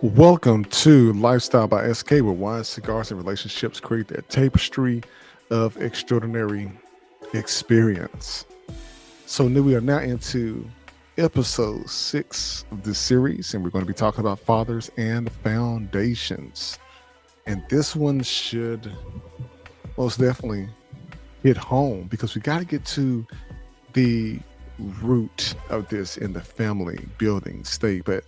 Welcome to Lifestyle by SK, where wine, cigars, and relationships create that tapestry of extraordinary experience. So, we are now into Ep.6 of this series, and we're going to be talking about fathers and foundations. And this one should most definitely hit home because we got to get to the root of this in the family building state. But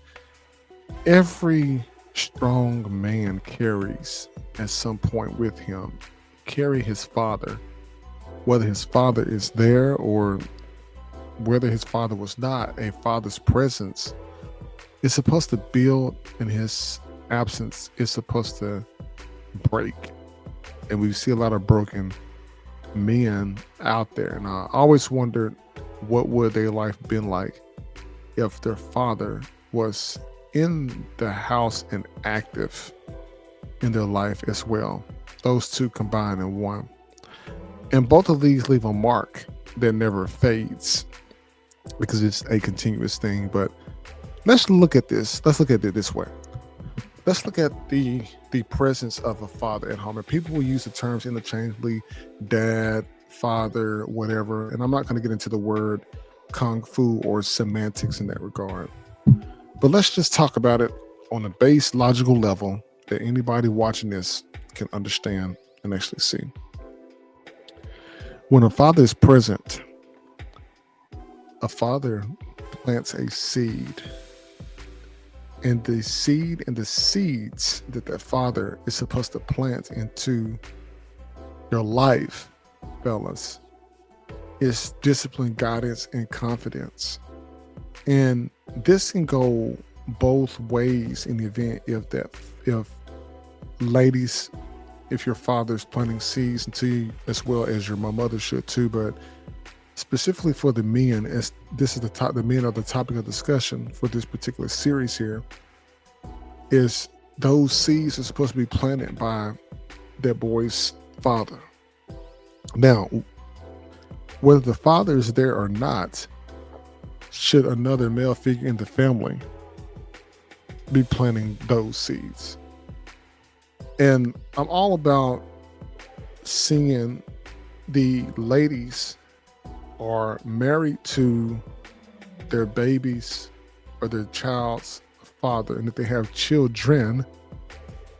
every strong man carries at some point with him, carry his father, whether his father is there or whether his father was not. A father's presence is supposed to build, and his absence is supposed to break. And we see a lot of broken men out there. And I always wondered, what would their life been like if their father was in the house and active in their life as well? Those two combined in one. And both of these leave a mark that never fades because it's a continuous thing. But let's look at this. Let's look at it this way. Let's look at the presence of a father at home. And people will use the terms interchangeably: dad, father, whatever. And I'm not going to get into the word kung fu or semantics in that regard. But let's just talk about it on a base logical level that anybody watching this can understand and actually see. When a father is present, a father plants a seed. And the seed and the seeds that father is supposed to plant into your life, fellas, is discipline, guidance, and confidence. And this can go both ways in the event if ladies, if your father's planting seeds into you as well as your mother should too. But specifically for the men, as this is the men are the topic of discussion for this particular series here, is those seeds are supposed to be planted by that boy's father. Now, whether the father is there or not, should another male figure in the family be planting those seeds? And I'm all about seeing the ladies are married to their babies or their child's father, and if they have children,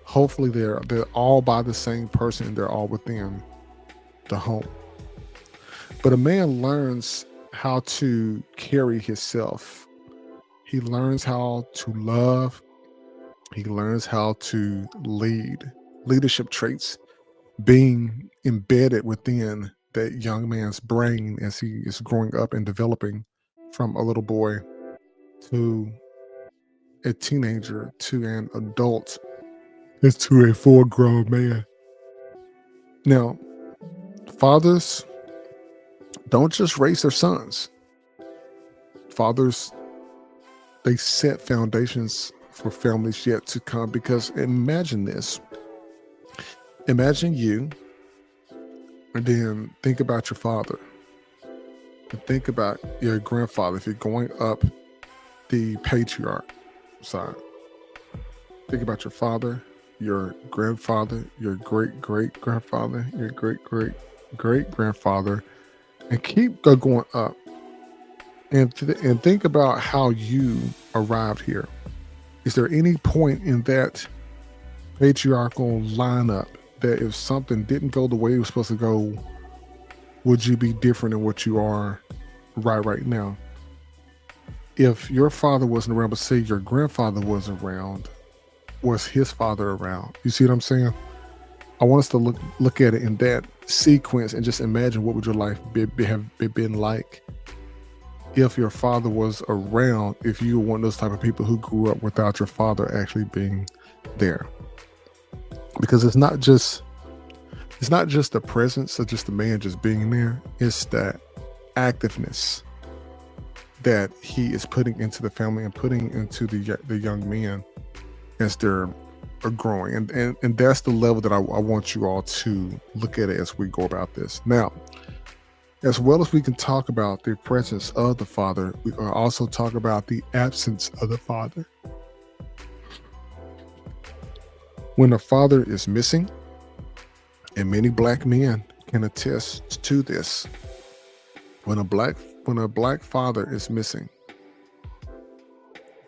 hopefully they're all by the same person and they're all within the home. But a man learns how to carry himself. He learns how to love. He learns how to lead. Leadership traits being embedded within that young man's brain as he is growing up and developing from a little boy to a teenager to an adult and to a full grown man. Now, fathers don't just raise their sons. Fathers, they set foundations for families yet to come, because imagine this. Imagine you, and then think about your father. And think about your grandfather if you're going up the patriarch side. Think about your father, your grandfather, your great great grandfather, your great great great grandfather, and keep going up. And think about how you arrived here. Is there any point in that patriarchal lineup that if something didn't go the way it was supposed to go, would you be different in what you are right now? If your father wasn't around, but say your grandfather was around, was his father around? You see what I'm saying? I want us to look at it in that sequence and just imagine what would your life have been like if your father was around, if you were one of those type of people who grew up without your father actually being there. Because it's not just the presence of just the man just being there, it's that activeness that he is putting into the family and putting into the young men as they're growing. And that's the level that I want you all to look at it as we go about this. Now, as well as we can talk about the presence of the father, we can also talk about the absence of the father. When a father is missing, and many black men can attest to this, when a black father is missing,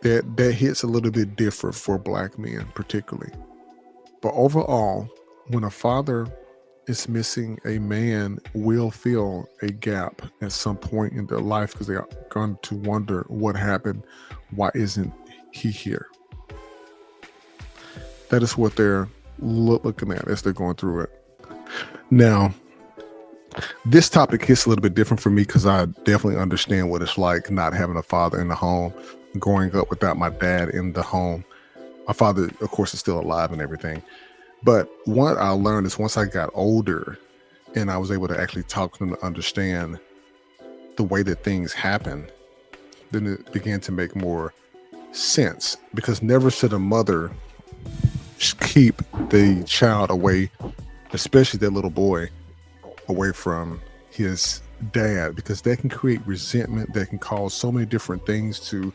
that hits a little bit different for black men particularly. But overall, when a father is missing, a man will feel a gap at some point in their life because they are going to wonder what happened. Why isn't he here? That is what they're looking at as they're going through it. Now, this topic hits a little bit different for me because I definitely understand what it's like not having a father in the home, growing up without my dad in the home. My father, of course, is still alive and everything. But what I learned is once I got older and I was able to actually talk to them to understand the way that things happen, then it began to make more sense. Because never should a mother keep the child away, especially that little boy, away from his dad, because that can create resentment, that can cause so many different things to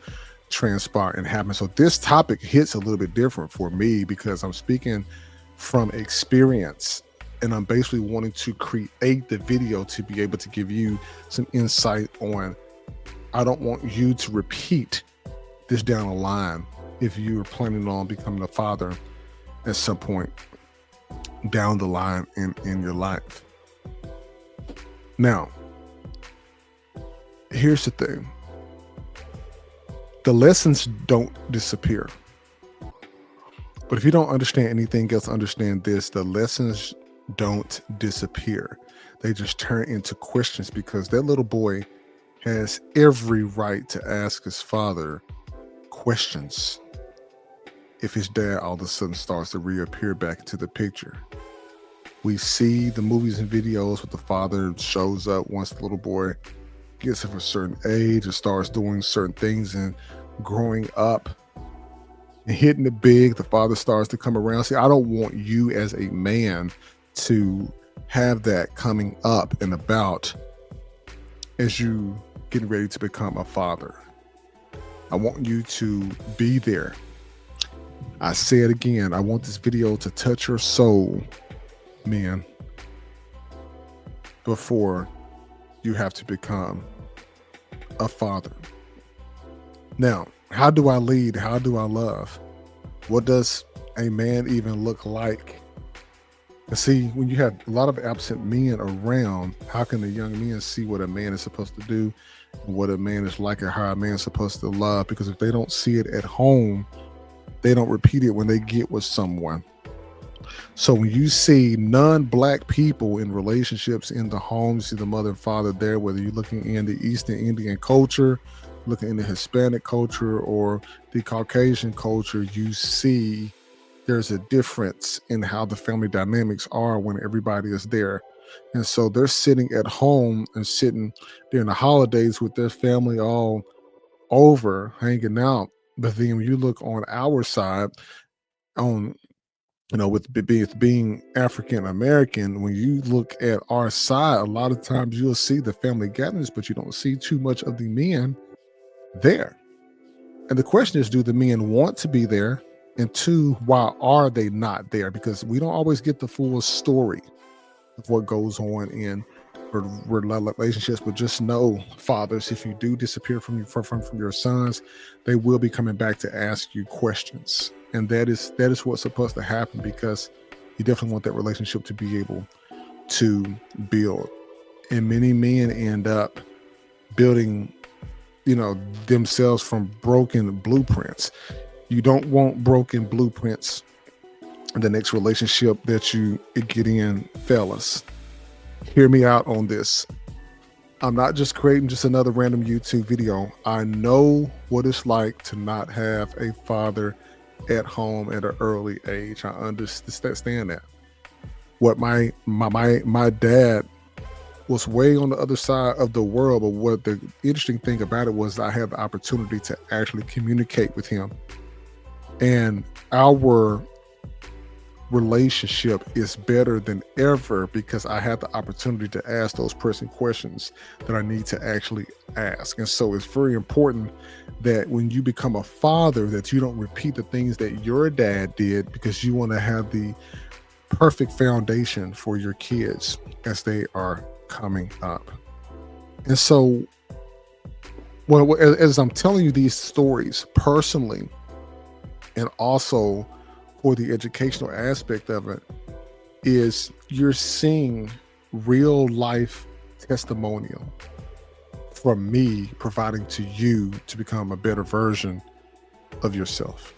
transpire and happen. So this topic hits a little bit different for me because I'm speaking from experience, and I'm basically wanting to create the video to be able to give you some insight on, I don't want you to repeat this down the line if you're planning on becoming a father at some point down the line in your life. Now, here's the thing. The lessons don't disappear. But if you don't understand anything else, understand this: the lessons don't disappear. They just turn into questions because that little boy has every right to ask his father questions if his dad all of a sudden starts to reappear back into the picture. We see the movies and videos where the father shows up once the little boy gets of a certain age and starts doing certain things and growing up and hitting it big. The father starts to come around. See, I don't want you as a man to have that coming up and about as you getting ready to become a father. I want you to be there. I say it again. I want this video to touch your soul, men, before you have to become a father. Now, how do I lead? How do I love? What does a man even look like? And see, when you have a lot of absent men around, how can the young men see what a man is supposed to do, and what a man is like, and how a man is supposed to love? Because if they don't see it at home, they don't repeat it when they get with someone. So when you see non-black people in relationships in the home, you see the mother and father there, whether you're looking in the Eastern Indian culture, looking in the Hispanic culture, or the Caucasian culture, you see there's a difference in how the family dynamics are when everybody is there. And so they're sitting at home and sitting during the holidays with their family all over, hanging out. But then when you look on our side, on with being African American, when you look at our side, a lot of times you'll see the family gatherings, but you don't see too much of the men there. And the question is, do the men want to be there? And two, why are they not there? Because we don't always get the full story of what goes on in relationships. But just know, fathers, if you do disappear from your sons, they will be coming back to ask you questions. And that is what's supposed to happen, because you definitely want that relationship to be able to build. And many men end up building themselves from broken blueprints. You don't want broken blueprints in the next relationship that you get in, fellas. Hear me out on this. I'm not just creating just another random YouTube video. I know what it's like to not have a father at home at an early age. I understand that. What my dad was way on the other side of the world, but what the interesting thing about it was I had the opportunity to actually communicate with him, and our relationship is better than ever because I had the opportunity to ask those pressing questions that I need to actually ask. And so it's very important that when you become a father, that you don't repeat the things that your dad did, because you want to have the perfect foundation for your kids as they are coming up. And so, well, as I'm telling you these stories personally, and also for the educational aspect of it, is you're seeing real life testimonial from me providing to you to become a better version of yourself.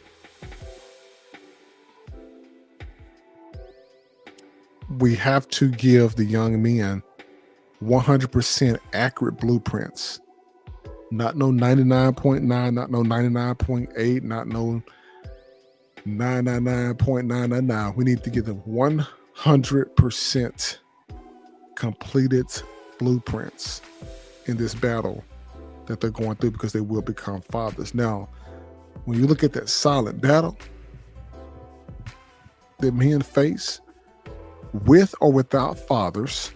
We have to give the young men 100% accurate blueprints, not no 99.9, not no 99.8, not no 999.999. We need to give them 100% completed blueprints in this battle that they're going through, because they will become fathers. Now, when you look at that silent battle that men face, with or without fathers,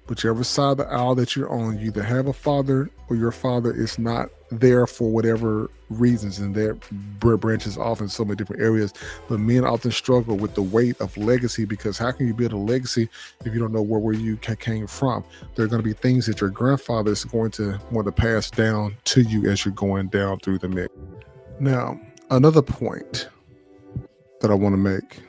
whichever side of the aisle that you're on, you either have a father or your father is not there for whatever reasons, and that branches off in so many different areas. But men often struggle with the weight of legacy, because how can you build a legacy if you don't know where you came from? There are going to be things that your grandfather is going to want to pass down to you as you're going down through the mix. Now, another point that I want to make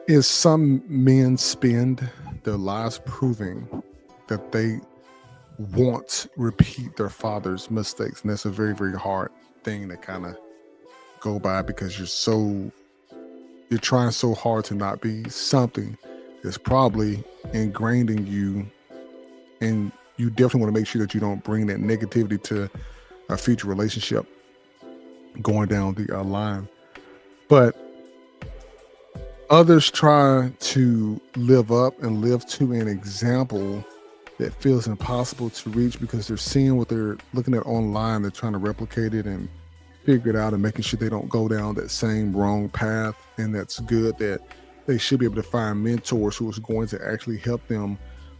is some men spend their lives proving that they won't repeat their father's mistakes. And that's a very, very hard thing to kind of go by, because you're trying so hard to not be something that's probably ingrained in you. And you definitely want to make sure that you don't bring that negativity to a future relationship going down the line. But others try to live up and live to an example that feels impossible to reach, because they're seeing what they're looking at online. They're trying to replicate it and figure it out, and making sure they don't go down that same wrong path. And that's good, that they should be able to find mentors who is going to actually help them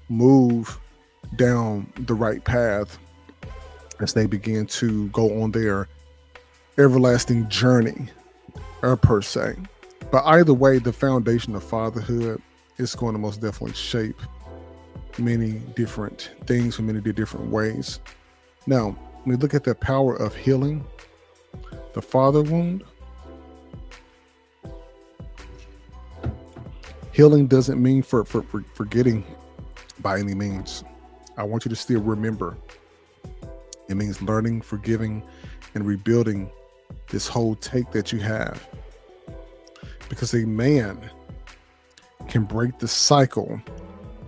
move down the right path as they begin to go on their everlasting journey, per se. But either way, the foundation of fatherhood is going to most definitely shape many different things in many different ways. Now, when we look at the power of healing the father wound, healing doesn't mean for forgetting by any means. I want you to still remember. It means learning, forgiving, and rebuilding this whole take that you have. Because a man can break the cycle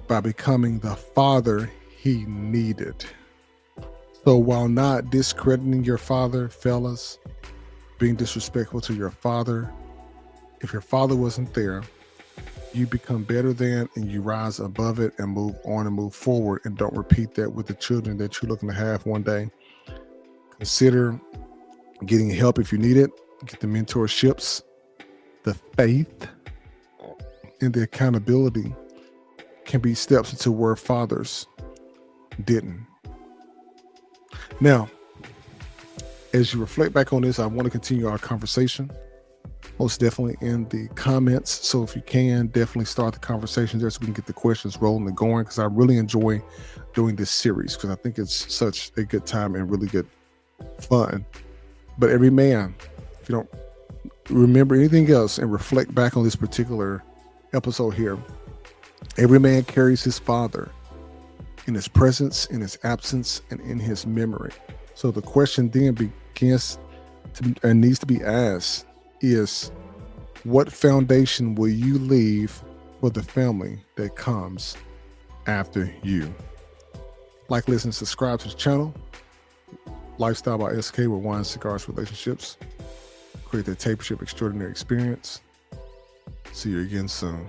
by becoming the father he needed. So while not discrediting your father, fellas, being disrespectful to your father, if your father wasn't there, you become better than, and you rise above it and move on and move forward, and don't repeat that with the children that you're looking to have one day. Consider getting help if you need it. Get the mentorships, the faith, and the accountability can be steps into where fathers didn't. Now, as you reflect back on this, I want to continue our conversation, most definitely in the comments. So if you can, definitely start the conversation there so we can get the questions rolling and going, because I really enjoy doing this series, because I think it's such a good time and really good fun. But every man, if you don't remember anything else and reflect back on this particular episode here, every man carries his father in his presence, in his absence, and in his memory. So the question then begins to, and needs to be asked, is what foundation will you leave for the family that comes after you? Like, listen, subscribe to the channel. Lifestyle by SK, with wine, cigars, relationships. Create that tape ship extraordinary experience. See you again soon.